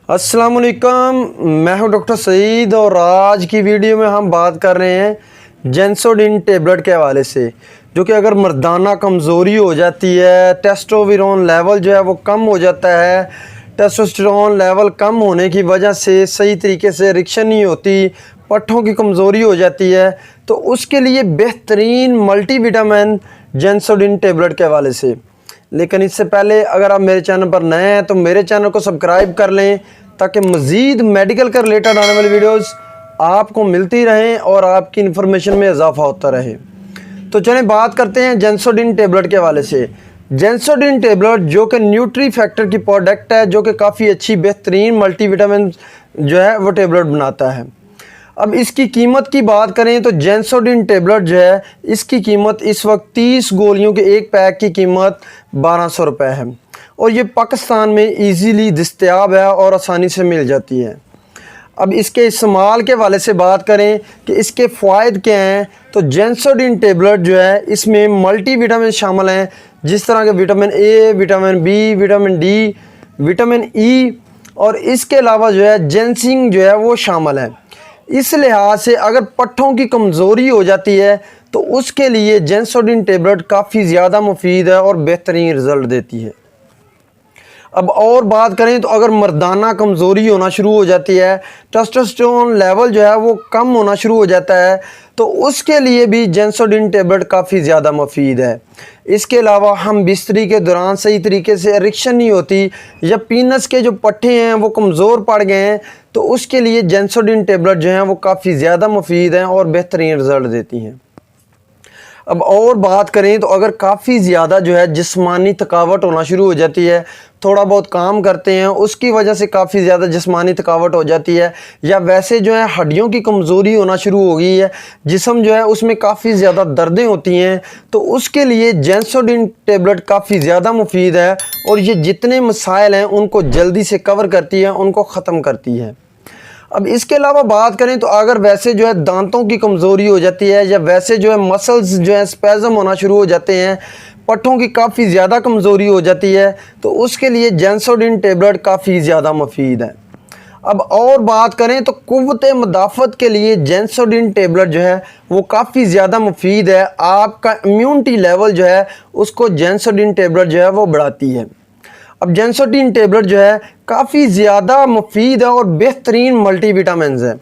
अस्सलामुअलैकुम, मैं हूं डॉक्टर सईद और आज की वीडियो में हम बात कर रहे हैं जेंसोडिन टेबलेट के हवाले से, जो कि अगर मर्दाना कमज़ोरी हो जाती है, टेस्टोस्टेरोन लेवल जो है वो कम हो जाता है, टेस्टोस्टेरोन लेवल कम होने की वजह से सही तरीके से इरेक्शन नहीं होती, पट्ठों की कमज़ोरी हो जाती है, तो उसके लिए बेहतरीन मल्टीविटामिन जेंसोडिन टेबलेट के हवाले से। लेकिन इससे पहले अगर आप मेरे चैनल पर नए हैं तो मेरे चैनल को सब्सक्राइब कर लें ताकि मज़ीद मेडिकल के रिलेटेड आने वाली वीडियोस आपको मिलती रहें और आपकी इन्फॉर्मेशन में इजाफा होता रहे। तो चलें बात करते हैं जेंसोडिन टेबलेट के हवाले से। जेंसोडिन टेबलेट जो कि न्यूट्री फैक्टर की प्रोडक्ट है, जो कि काफ़ी अच्छी बेहतरीन मल्टीविटामिन जो है वो टेबलेट बनाता है। अब इसकी कीमत की बात करें तो जेंसोडिन टेबलेट जो है इसकी कीमत इस वक्त 30 गोलियों के एक पैक की कीमत 1200 रुपये है और ये पाकिस्तान में इजीली दस्तयाब है और आसानी से मिल जाती है। अब इसके इस्तेमाल के वाले से बात करें कि इसके फ़ायदे क्या हैं, तो जेंसोडिन टेबलेट जो है इसमें मल्टीविटामिन शामिल हैं, जिस तरह के vitamin A, vitamin B, vitamin D, vitamin E और इसके अलावा जो है जिंसिंग जो है वो शामिल है। इस लिहाज से अगर पट्ठों की कमज़ोरी हो जाती है तो उसके लिए जेंसोडिन टेबलेट काफ़ी ज़्यादा मुफीद है और बेहतरीन रिज़ल्ट देती है। अब और बात करें तो अगर मर्दाना कमज़ोरी होना शुरू हो जाती है, टेस्टोस्टेरोन लेवल जो है वो कम होना शुरू हो जाता है, तो उसके लिए भी जेंसोडिन टेबलेट काफ़ी ज़्यादा मुफीद है। इसके अलावा हम बिस्तरी के दौरान सही तरीके से इरेक्शन नहीं होती या पीनस के जो पट्टे हैं वो कमज़ोर पड़ गए हैं, तो उसके लिए जेंसोडिन टेबलेट जो हैं वो काफ़ी ज़्यादा मुफीद हैं और बेहतरीन रिज़ल्ट देती हैं। अब और बात करें तो अगर काफ़ी ज़्यादा जो है जिस्मानी थकावट होना शुरू हो जाती है, थोड़ा बहुत काम करते हैं उसकी वजह से काफ़ी ज़्यादा जिस्मानी थकावट हो जाती है, या वैसे जो है हड्डियों की कमज़ोरी होना शुरू हो गई है, जिस्म जो है उसमें काफ़ी ज़्यादा दर्दें होती हैं, तो उसके लिए जेंसोडिन टेबलेट काफ़ी ज़्यादा मुफीद है और ये जितने मसाइल हैं उनको जल्दी से कवर करती है, उनको ख़त्म करती है। अब इसके अलावा बात करें तो अगर वैसे जो है दांतों की कमज़ोरी हो जाती है या वैसे जो है मसल्स जो है स्पैज़म होना शुरू हो जाते हैं, पट्ठों की काफ़ी ज़्यादा कमज़ोरी हो जाती है, तो उसके लिए जेंसोडिन टेबलेट काफ़ी ज़्यादा मुफीद है। अब और बात करें तो कुव्वत मदाफ़त के लिए जेंसोडिन टेबलेट जो है वो काफ़ी ज़्यादा मुफीद है। आपका इम्यूनिटी लेवल जो है उसको जेंसोडिन टेबलेट जो है वो बढ़ाती है। अब जेंसोडिन टेबलेट जो है काफ़ी ज़्यादा मुफीद है और बेहतरीन मल्टीविटामिन्स है।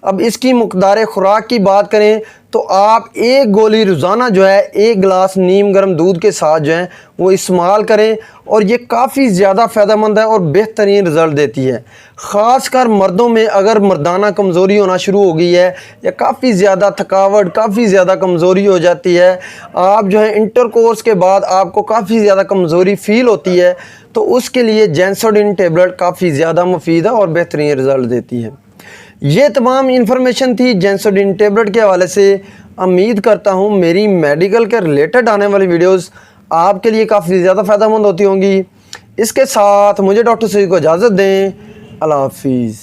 अब इसकी मकदार खुराक की बात करें तो आप एक गोली रोज़ाना जो है एक गिलास नीम गर्म दूध के साथ जो है वो इस्तेमाल करें और ये काफ़ी ज़्यादा फ़ायदेमंद है और बेहतरीन रिज़ल्ट देती है। ख़ासकर मर्दों में अगर मर्दाना कमज़ोरी होना शुरू हो गई है या काफ़ी ज़्यादा थकावट, काफ़ी ज़्यादा कमज़ोरी हो जाती है, आप जो है इंटरकोर्स के बाद आपको काफ़ी ज़्यादा कमज़ोरी फ़ील होती है, तो उसके लिए जेंसोडिन टेबलेट काफ़ी ज़्यादा मुफीद है और बेहतरीन रिज़ल्ट देती है। ये तमाम इन्फॉर्मेशन थी जेंसोडिन टेबलेट के हवाले से। उम्मीद करता हूँ मेरी मेडिकल के रिलेटेड आने वाली वीडियोस आपके लिए काफ़ी ज़्यादा फ़ायदेमंद होती होंगी। इसके साथ मुझे डॉक्टर सईद को इजाज़त दें। अल्लाह हाफिज़।